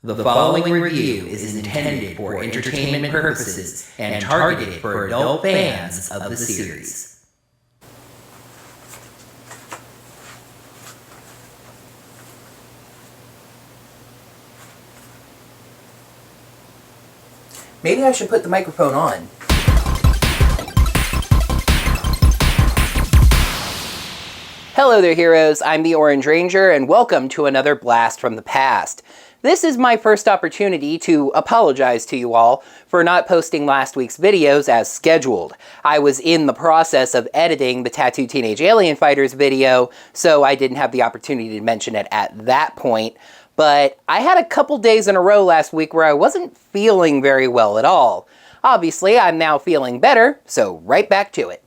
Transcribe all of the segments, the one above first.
The following review is intended for entertainment purposes and targeted for adult fans of the series. Maybe I should put the microphone on. Hello there, heroes. I'm the Orange Ranger, and welcome to another Blast from the Past. This is my first opportunity to apologize to you all for not posting last week's videos as scheduled. I was in the process of editing the Tattooed Teenage Alien Fighters video, so I didn't have the opportunity to mention it at that point. But I had a couple days in a row last week where I wasn't feeling very well at all. Obviously, I'm now feeling better, so right back to it.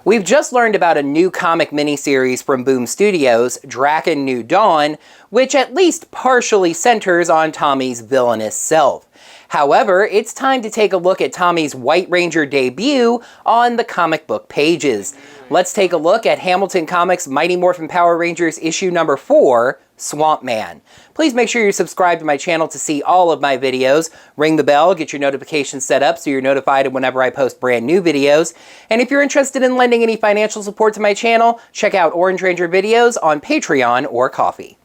We've just learned about a new comic miniseries from Boom Studios, Draken New Dawn, which at least partially centers on Tommy's villainous self. However, it's time to take a look at Tommy's White Ranger debut on the comic book pages. Let's take a look at Hamilton Comics' Mighty Morphin Power Rangers issue number 4, Swamp Man. Please make sure you're subscribed to my channel to see all of my videos. Ring the bell, get your notifications set up so you're notified whenever I post brand new videos. And if you're interested in lending any financial support to my channel, check out Orange Ranger videos on Patreon or Ko-fi.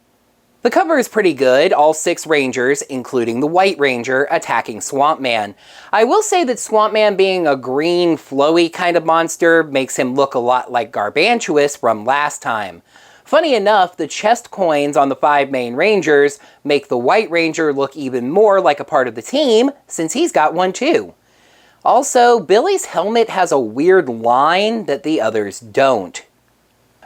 The cover is pretty good, all 6 Rangers, including the White Ranger, attacking Swamp Man. I will say that Swamp Man being a green, flowy kind of monster makes him look a lot like Garbantuous from last time. Funny enough, the chest coins on the 5 main Rangers make the White Ranger look even more like a part of the team, since he's got one too. Also, Billy's helmet has a weird line that the others don't.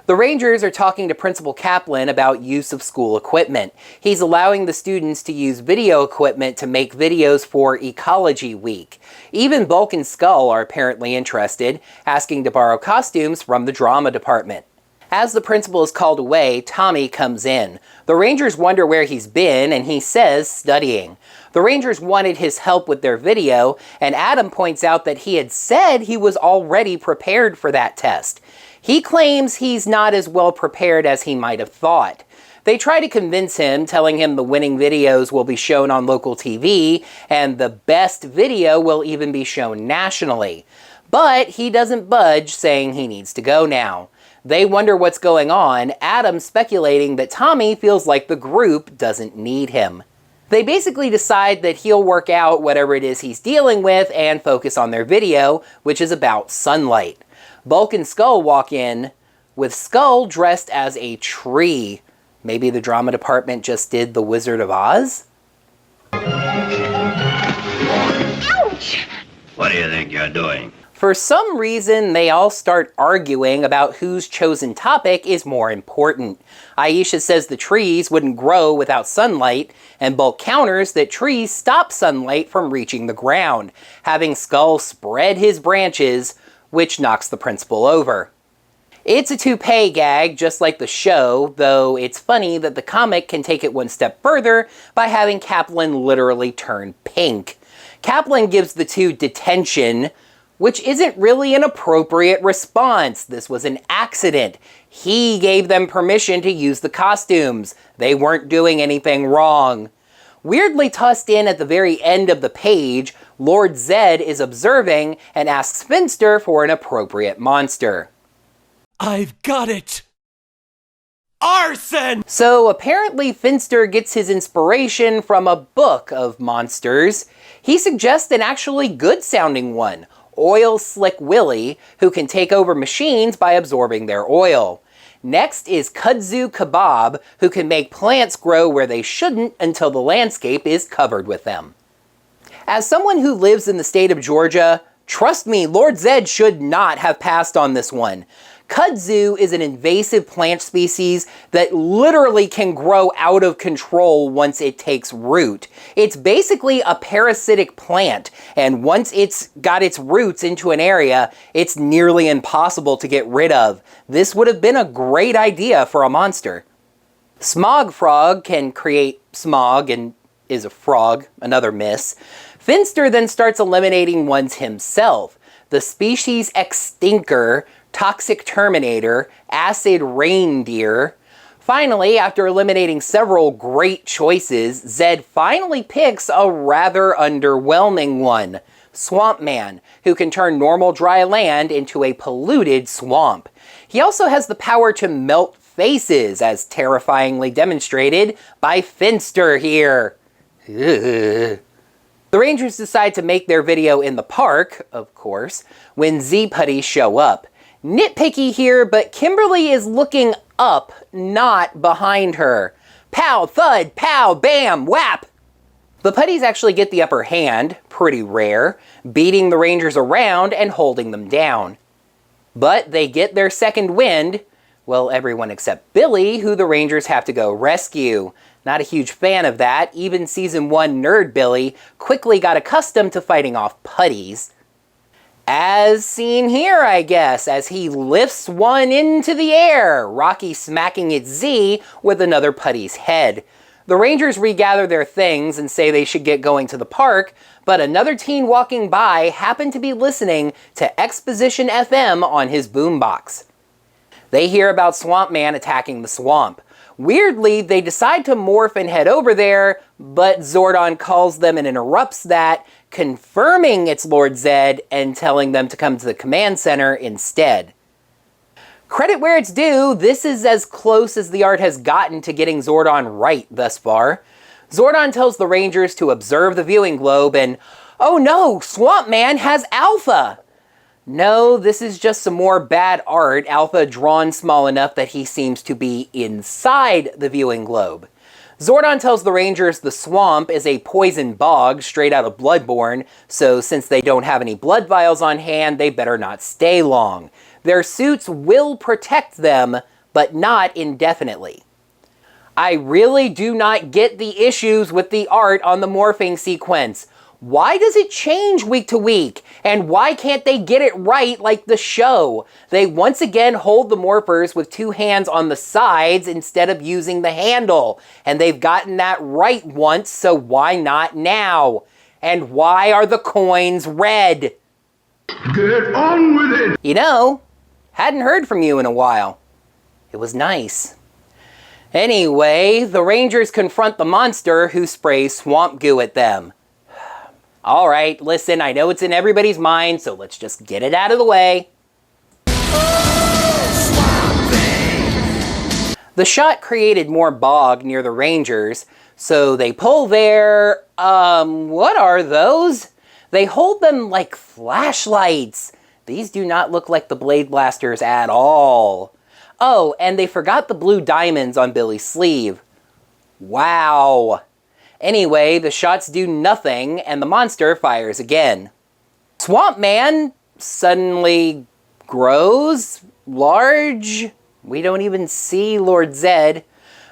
The Rangers are talking to Principal Kaplan about use of school equipment. He's allowing the students to use video equipment to make videos for Ecology Week. Even Bulk and Skull are apparently interested, asking to borrow costumes from the drama department. As the principal is called away, Tommy comes in. The Rangers wonder where he's been, and he says studying. The Rangers wanted his help with their video, and Adam points out that he had said he was already prepared for that test. He claims he's not as well prepared as he might have thought. They try to convince him, telling him the winning videos will be shown on local TV, and the best video will even be shown nationally. But he doesn't budge, saying he needs to go now. They wonder what's going on, Adam speculating that Tommy feels like the group doesn't need him. They basically decide that he'll work out whatever it is he's dealing with and focus on their video, which is about sunlight. Bulk and Skull walk in, with Skull dressed as a tree. Maybe the drama department just did The Wizard of Oz? Ouch! What do you think you're doing? For some reason, they all start arguing about whose chosen topic is more important. Aisha says the trees wouldn't grow without sunlight, and Bulk counters that trees stop sunlight from reaching the ground, having Skull spread his branches, which knocks the principal over. It's a toupee gag, just like the show, though it's funny that the comic can take it one step further by having Kaplan literally turn pink. Kaplan gives the two detention, which isn't really an appropriate response. This was an accident. He gave them permission to use the costumes. They weren't doing anything wrong. Weirdly tossed in at the very end of the page, Lord Zedd is observing and asks Finster for an appropriate monster. I've got it! Arson! So apparently Finster gets his inspiration from a book of monsters. He suggests an actually good-sounding one, Oil Slick Willy, who can take over machines by absorbing their oil. Next is Kudzu Kebab, who can make plants grow where they shouldn't until the landscape is covered with them. As someone who lives in the state of Georgia, trust me, Lord Zedd should not have passed on this one. Kudzu is an invasive plant species that literally can grow out of control once it takes root. It's basically a parasitic plant, and once it's got its roots into an area, it's nearly impossible to get rid of. This would have been a great idea for a monster. Smog Frog can create smog and is a frog, another miss. Finster then starts eliminating ones himself. The species Extinker, Toxic Terminator, Acid Reindeer, Finally, after eliminating several great choices, Zedd finally picks a rather underwhelming one. Swamp Man, who can turn normal dry land into a polluted swamp. He also has the power to melt faces, as terrifyingly demonstrated by Finster here. Ugh. The Rangers decide to make their video in the park, of course, when Z-Putties show up. Nitpicky here, but Kimberly is looking up, not behind her. Pow, thud, pow, bam, whap! The Putties actually get the upper hand, pretty rare, beating the Rangers around and holding them down. But they get their second wind, well, everyone except Billy, who the Rangers have to go rescue. Not a huge fan of that. Even Season 1 nerd Billy quickly got accustomed to fighting off Putties. As seen here, I guess, as he lifts one into the air, Rocky smacking its Z with another Putty's head. The Rangers regather their things and say they should get going to the park, but another teen walking by happened to be listening to Exposition FM on his boombox. They hear about Swamp Man attacking the swamp. Weirdly, they decide to morph and head over there, but Zordon calls them and interrupts that, confirming it's Lord Zedd and telling them to come to the command center instead. Credit where it's due, this is as close as the art has gotten to getting Zordon right thus far. Zordon tells the Rangers to observe the viewing globe and, oh no, Swamp Man has Alpha! No, this is just some more bad art, Alpha drawn small enough that he seems to be inside the viewing globe. Zordon tells the Rangers the swamp is a poison bog straight out of Bloodborne, so since they don't have any blood vials on hand, they better not stay long. Their suits will protect them, but not indefinitely. I really do not get the issues with the art on the morphing sequence. Why does it change week to week? And why can't they get it right like the show? They once again hold the morphers with two hands on the sides instead of using the handle. And they've gotten that right once, so why not now? And why are the coins red? Get on with it! You know, hadn't heard from you in a while. It was nice. Anyway, the Rangers confront the monster who sprays swamp goo at them. Alright, listen, I know it's in everybody's mind, so let's just get it out of the way. The shot created more bog near the Rangers, so they pull their, what are those? They hold them like flashlights. These do not look like the Blade Blasters at all. Oh, and they forgot the blue diamonds on Billy's sleeve. Wow. Anyway, the shots do nothing, and the monster fires again. Swamp Man suddenly grows large. We don't even see Lord Zedd.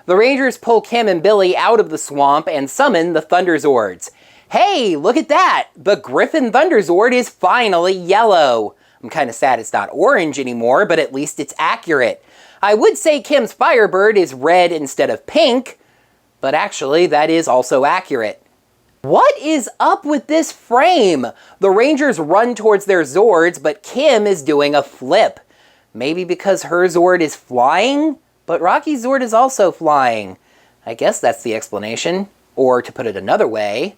The Rangers pull Kim and Billy out of the swamp and summon the Thunderzords. Hey, look at that! The Griffin Thunderzord is finally yellow. I'm kind of sad it's not orange anymore, but at least it's accurate. I would say Kim's Firebird is red instead of pink, but actually, that is also accurate. What is up with this frame? The Rangers run towards their Zords, but Kim is doing a flip. Maybe because her Zord is flying? But Rocky's Zord is also flying. I guess that's the explanation. Or to put it another way...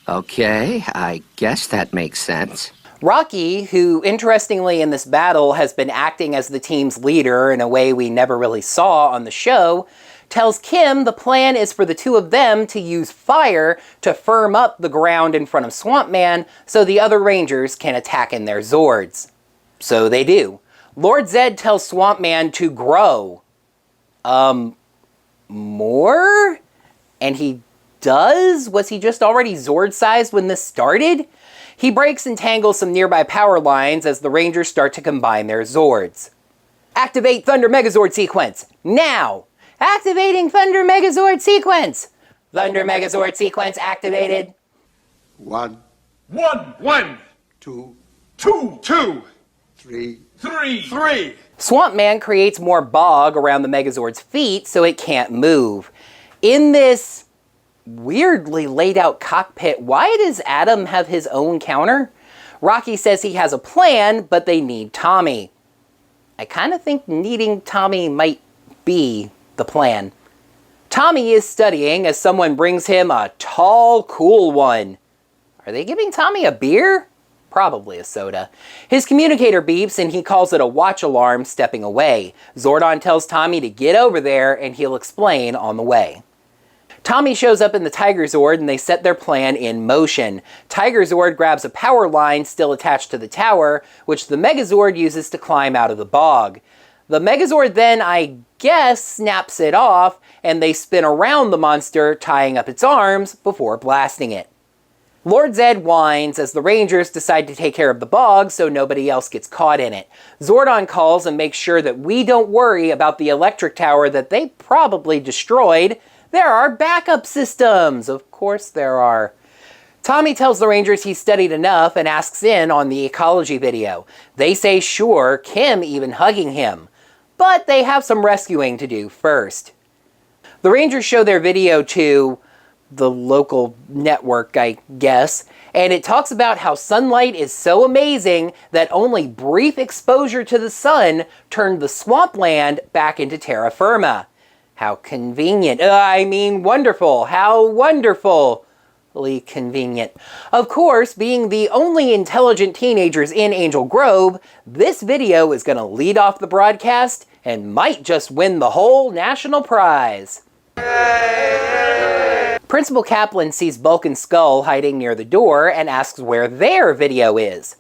Okay, I guess that makes sense. Rocky, who interestingly in this battle has been acting as the team's leader in a way we never really saw on the show, tells Kim the plan is for the two of them to use fire to firm up the ground in front of Swamp Man so the other Rangers can attack in their Zords. So they do. Lord Zedd tells Swamp Man to grow. More? And he does? Was he just already Zord-sized when this started? He breaks and tangles some nearby power lines as the Rangers start to combine their Zords. Activate Thunder Megazord sequence, now! Activating Thunder Megazord sequence! Thunder Megazord sequence activated. 1, 1, 2, 2, 3. 3. Swamp Man creates more bog around the Megazord's feet so it can't move. In this weirdly laid out cockpit, why does Adam have his own counter? Rocky says he has a plan, but they need Tommy. I kind of think needing Tommy might be the plan. Tommy is studying as someone brings him a tall, cool one. Are they giving Tommy a beer? Probably a soda. His communicator beeps and he calls it a watch alarm, stepping away. Zordon tells Tommy to get over there and he'll explain on the way. Tommy shows up in the Tigerzord and they set their plan in motion. Tigerzord grabs a power line still attached to the tower, which the Megazord uses to climb out of the bog. The Megazord then, I guess, snaps it off, and they spin around the monster, tying up its arms before blasting it. Lord Zedd whines as the Rangers decide to take care of the bog so nobody else gets caught in it. Zordon calls and makes sure that we don't worry about the electric tower that they probably destroyed. There are backup systems! Of course there are. Tommy tells the Rangers he's studied enough and asks in on the Ecology video. They say sure, Kim even hugging him. But they have some rescuing to do first. The Rangers show their video to the local network, I guess, and it talks about how sunlight is so amazing that only brief exposure to the sun turned the swampland back into terra firma. How convenient. I mean wonderful. How wonderfully convenient. Of course, being the only intelligent teenagers in Angel Grove, this video is going to lead off the broadcast and might just win the whole national prize. Principal Kaplan sees Bulk and Skull hiding near the door and asks where their video is.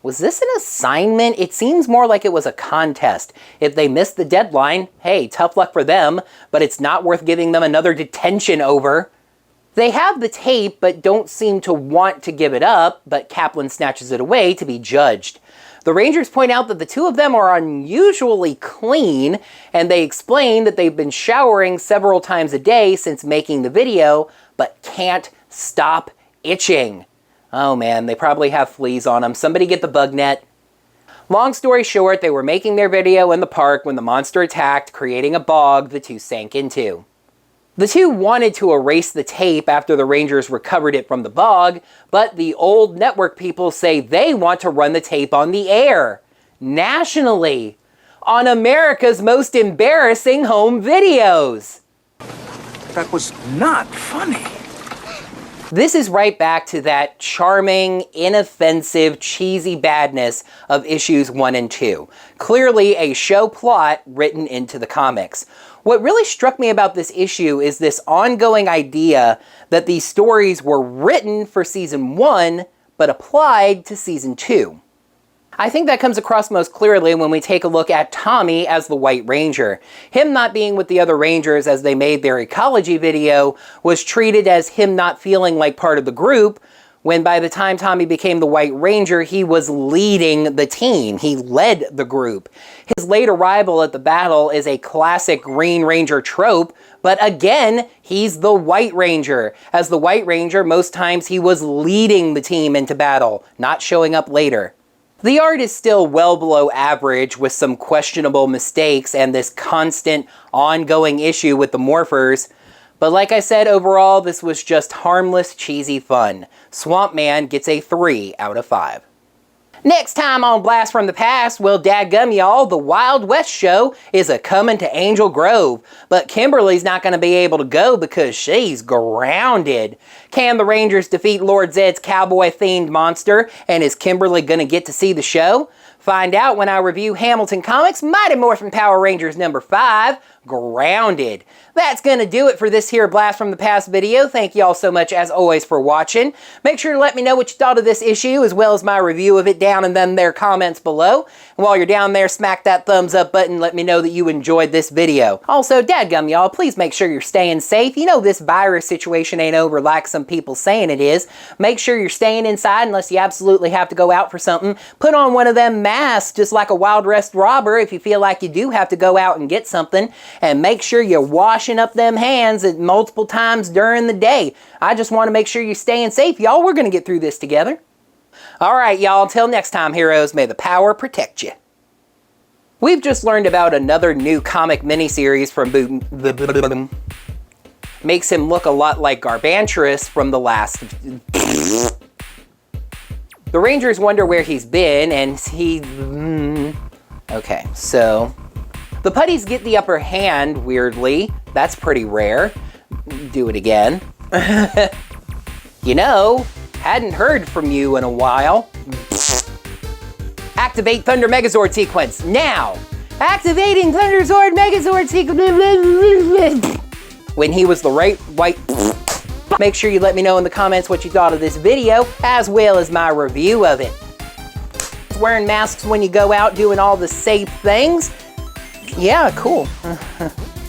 Was this an assignment? It seems more like it was a contest. If they missed the deadline, hey, tough luck for them, but it's not worth giving them another detention over. They have the tape, but don't seem to want to give it up, but Kaplan snatches it away to be judged. The Rangers point out that the two of them are unusually clean, and they explain that they've been showering several times a day since making the video, but can't stop itching. Oh man, they probably have fleas on them. Somebody get the bug net. Long story short, they were making their video in the park when the monster attacked, creating a bog the two sank into. The two wanted to erase the tape after the Rangers recovered it from the bog, but the old network people say they want to run the tape on the air. Nationally. On America's most embarrassing home videos. That was not funny. This is right back to that charming, inoffensive, cheesy badness of issues 1 and 2. Clearly a show plot written into the comics. What really struck me about this issue is this ongoing idea that these stories were written for Season 1, but applied to Season 2. I think that comes across most clearly when we take a look at Tommy as the White Ranger. Him not being with the other Rangers as they made their Ecology video was treated as him not feeling like part of the group, when by the time Tommy became the White Ranger, he was leading the team. He led the group. His late arrival at the battle is a classic Green Ranger trope, but again, he's the White Ranger. As the White Ranger, most times he was leading the team into battle, not showing up later. The art is still well below average with some questionable mistakes and this constant ongoing issue with the morphers. But like I said, overall, this was just harmless, cheesy fun. Swamp Man gets a 3 out of 5. Next time on Blast from the Past, well, dadgum y'all, the Wild West show is a-coming to Angel Grove. But Kimberly's not going to be able to go because she's grounded. Can the Rangers defeat Lord Zedd's cowboy-themed monster? And is Kimberly going to get to see the show? Find out when I review Hamilton Comics Mighty Morphin Power Rangers number 5, Grounded. That's going to do it for this here Blast from the Past video. Thank you all so much, as always, for watching. Make sure to let me know what you thought of this issue, as well as my review of it down in them there comments below. And while you're down there, smack that thumbs up button. Let me know that you enjoyed this video. Also, dadgum y'all, please make sure you're staying safe. You know this virus situation ain't over like some people saying it is. Make sure you're staying inside unless you absolutely have to go out for something. Put on one of them masks just like a Wild West robber if you feel like you do have to go out and get something. And make sure you're washing up them hands at multiple times during the day. I just want to make sure you're staying safe. Y'all, we're going to get through this together. Alright, y'all, until next time, heroes, may the power protect you. We've just learned about another new comic miniseries from makes him look a lot like Garbanturus from the last... The Rangers wonder where he's been, and he... Okay, so... The putties get the upper hand, weirdly. That's pretty rare. Do it again. You know, hadn't heard from you in a while. Activate Thunder Megazord sequence, now! Activating Thunderzord Megazord sequence. When he was the right white. Make sure you let me know in the comments what you thought of this video, as well as my review of it. Wearing masks when you go out, doing all the safe things. Yeah, cool.